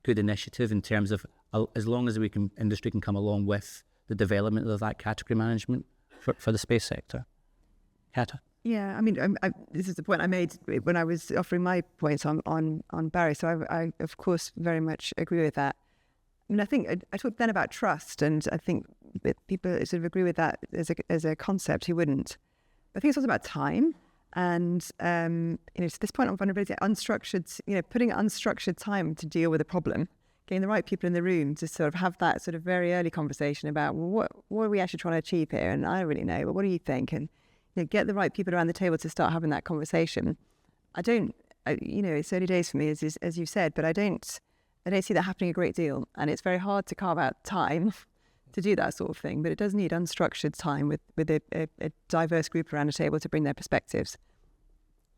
good initiative in terms of, as long as industry can come along with the development of that category management for the space sector. Kata? Yeah, I mean, this is the point I made when I was offering my points on Barry. So I of course very much agree with that. I mean, I think I talked then about trust, and I think that people sort of agree with that as a concept. Who wouldn't? But I think it's also about time, and to this point on vulnerability, unstructured, putting unstructured time to deal with a problem, getting the right people in the room to sort of have that sort of very early conversation about, well, what are we actually trying to achieve here? And I don't really know, but what do you think? And get the right people around the table to start having that conversation. It's early days for me, as you said, but I don't see that happening a great deal. And it's very hard to carve out time to do that sort of thing, but it does need unstructured time with a diverse group around a table to bring their perspectives.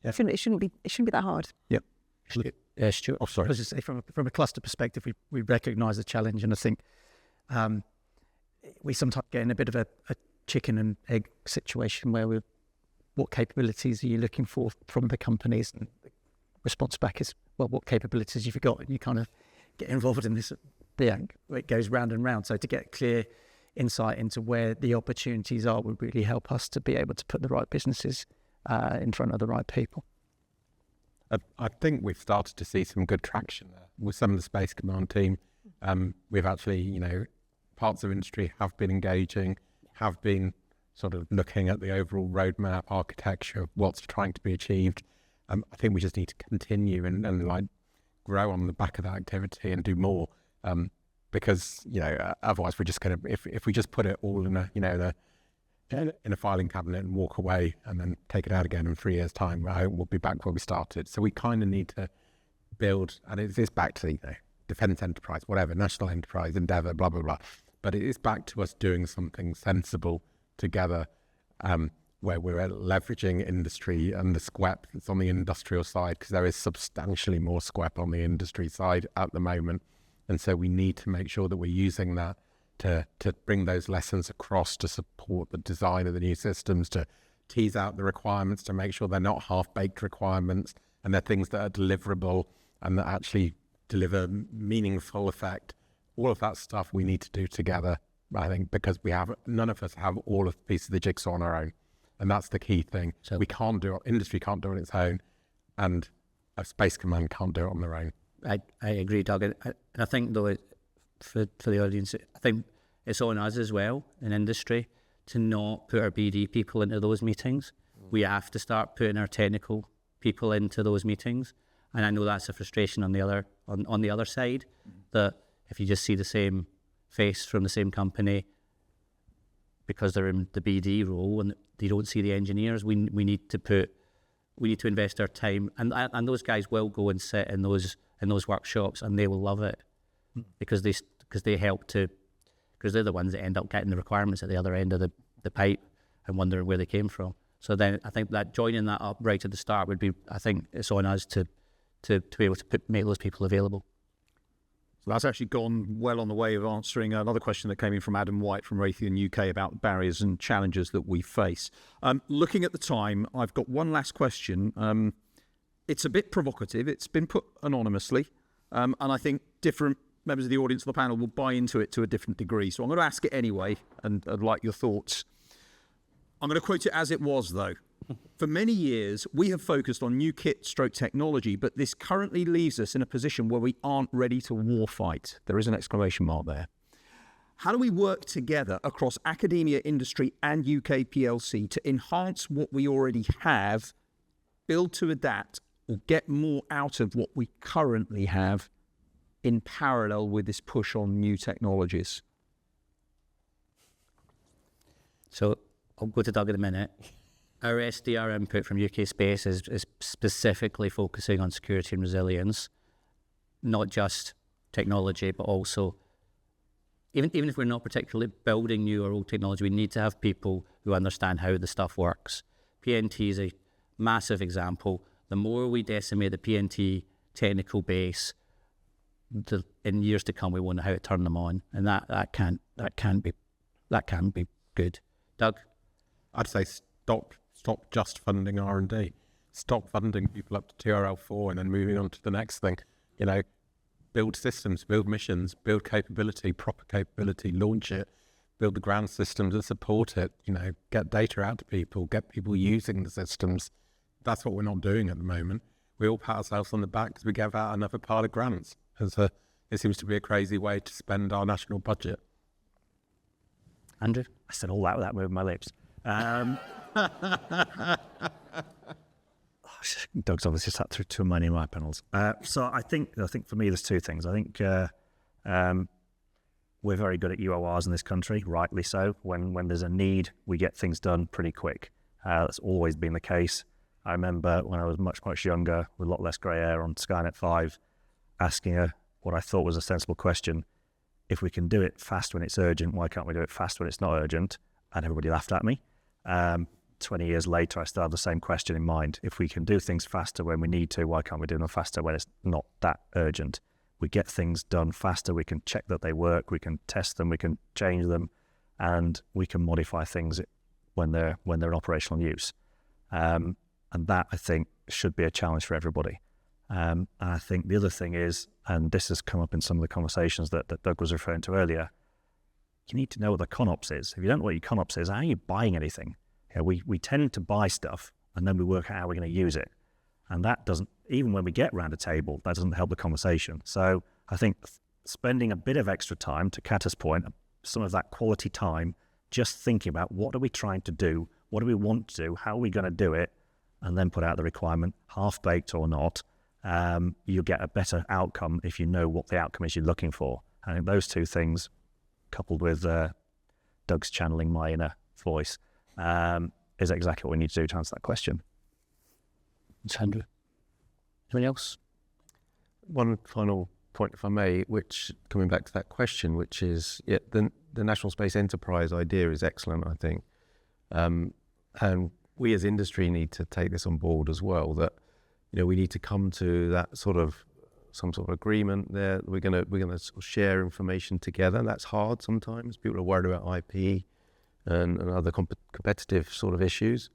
Yeah. It shouldn't be that hard. Yep. Stuart. Oh, sorry. I was just say from a cluster perspective, we recognise the challenge, and I think we sometimes get in a bit of a chicken and egg situation where what capabilities are you looking for from the companies, and the response back is, well, what capabilities have you got? And you kind of get involved in this. Yeah, it goes round and round. So to get clear insight into where the opportunities are would really help us to be able to put the right businesses in front of the right people. I think we've started to see some good traction there with some of the Space Command team. We've actually, parts of industry have been engaging, have been sort of looking at the overall roadmap architecture of what's trying to be achieved. I think we just need to continue and grow on the back of that activity and do more, because otherwise we're just going to, if we just put it all in a filing cabinet and walk away and then take it out again in 3 years' time, we'll be back where we started. So we kind of need to build, and it's back to defence enterprise, whatever, national enterprise, endeavour, blah blah blah. But it is back to us doing something sensible together, where we're leveraging industry and the SQEP that's on the industrial side, because there is substantially more SQEP on the industry side at the moment. And so we need to make sure that we're using that to bring those lessons across, to support the design of the new systems, to tease out the requirements, to make sure they're not half-baked requirements and they're things that are deliverable and that actually deliver meaningful effect. All of that stuff we need to do together, I think, because none of us have all of the pieces of the jigsaw on our own. And that's the key thing. So- We can't do it, industry can't do it on its own, and a Space Command can't do it on their own. I agree, Doug. And I think, though, for the audience, I think it's on us as well in industry to not put our BD people into those meetings. We have to start putting our technical people into those meetings. And I know that's a frustration on the other side, that if you just see the same face from the same company because they're in the BD role and they don't see the engineers, we need to invest our time, and those guys will go and sit in those workshops and they will love it because they help to, because they're the ones that end up getting the requirements at the other end of the pipe and wondering where they came from. So then I think that joining that up right at the start would be, I think it's on us to be able to make those people available. So that's actually gone well on the way of answering another question that came in from Adam White from Raytheon UK about barriers and challenges that we face. Looking at the time, I've got one last question. It's a bit provocative. It's been put anonymously, and I think different members of the audience of the panel will buy into it to a different degree. So I'm going to ask it anyway, and I'd like your thoughts. I'm going to quote it as it was, though. For many years, we have focused on new kit stroke technology, but this currently leaves us in a position where we aren't ready to warfight. There is an exclamation mark there. How do we work together across academia, industry and UK PLC to enhance what we already have, build to adapt, or get more out of what we currently have in parallel with this push on new technologies? So I'll go to Doug in a minute. Our SDR input from UK Space is specifically focusing on security and resilience, not just technology, but also, even if we're not particularly building new or old technology, we need to have people who understand how the stuff works. PNT is a massive example. The more we decimate the PNT technical base, in years to come, we won't know how to turn them on, and that can't be good. Doug? I'd say stop just funding R&D. Stop funding people up to TRL4 and then moving on to the next thing. Build systems, build missions, build capability, proper capability, launch it, build the ground systems and support it. Get data out to people, get people using the systems. That's what we're not doing at the moment. We all pat ourselves on the back because we gave out another pile of grants. It seems to be a crazy way to spend our national budget. Andrew? I said all that without moving my lips. Doug's obviously sat through too many of my panels. So I think for me there's two things. I think we're very good at UORs in this country, rightly so. When there's a need, we get things done pretty quick. That's always been the case. I remember when I was much younger, with a lot less grey hair on Skynet 5, asking what I thought was a sensible question. If we can do it fast when it's urgent, why can't we do it fast when it's not urgent? And everybody laughed at me. 20 years later, I still have the same question in mind. If we can do things faster when we need to, why can't we do them faster when it's not that urgent? We get things done faster, we can check that they work, we can test them, we can change them, and we can modify things when they're in operational use. And that, I think, should be a challenge for everybody. And I think the other thing is, and this has come up in some of the conversations that Doug was referring to earlier, you need to know what the ConOps is. If you don't know what your ConOps is, how are you buying anything? We tend to buy stuff and then we work out how we're going to use it. And that doesn't, even when we get round a table, that doesn't help the conversation. So I think spending a bit of extra time, to Kata's point, some of that quality time, just thinking about what are we trying to do, what do we want to do, how are we going to do it, and then put out the requirement, half-baked or not, you'll get a better outcome if you know what the outcome is you're looking for. I think those two things, coupled with Doug's channeling my inner voice, is exactly what we need to do to answer that question. Andrew? Anyone else? One final point, if I may, which, coming back to that question, which is, the National Space Enterprise idea is excellent, I think. And we as industry need to take this on board as well, that, we need to come to that some sort of agreement there. We're gonna sort of share information together. That's hard sometimes. People are worried about IP and other competitive sort of issues.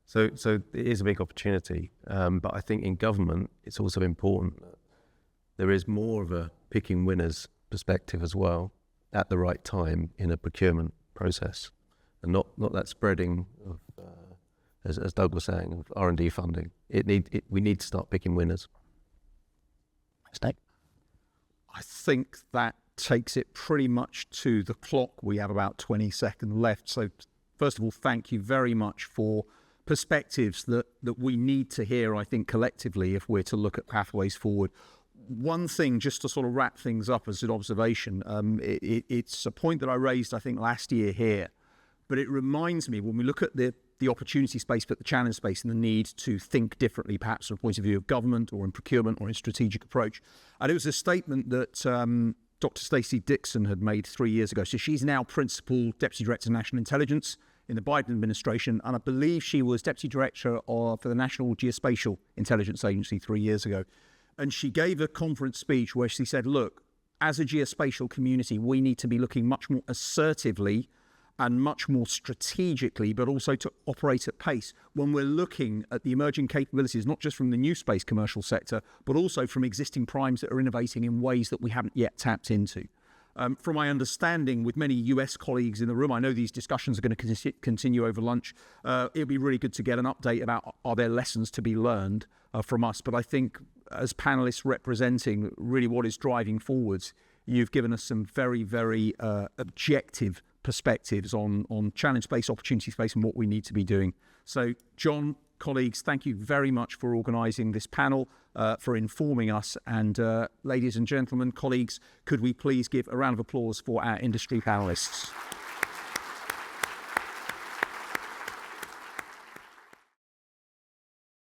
So it is a big opportunity. But I think in government, it's also important that there is more of a picking winners perspective as well at the right time in a procurement process, and not that spreading of as Doug was saying, of R&D funding. We need to start picking winners. Nick? I think that takes it pretty much to the clock. We have about 20 seconds left. So first of all, thank you very much for perspectives that we need to hear, I think, collectively, if we're to look at pathways forward. One thing, just to sort of wrap things up as an observation, it's a point that I raised, I think, last year here, but it reminds me when we look at the opportunity space, but the challenge space, and the need to think differently, perhaps from a point of view of government or in procurement or in strategic approach. And it was a statement that Dr. Stacey Dixon had made 3 years ago. So she's now Principal Deputy Director of National Intelligence in the Biden administration, and I believe she was Deputy Director for the National Geospatial Intelligence Agency 3 years ago. And she gave a conference speech where she said, look, as a geospatial community, we need to be looking much more assertively and much more strategically, but also to operate at pace when we're looking at the emerging capabilities, not just from the new space commercial sector, but also from existing primes that are innovating in ways that we haven't yet tapped into. From my understanding, with many US colleagues in the room, I know these discussions are going to continue over lunch. It'd be really good to get an update about, are there lessons to be learned from us? But I think as panelists representing really what is driving forwards, you've given us some very, very objective perspectives on challenge space, opportunity space, and what we need to be doing. So, John, colleagues, thank you very much for organising this panel, for informing us. And ladies and gentlemen, colleagues, could we please give a round of applause for our industry panellists?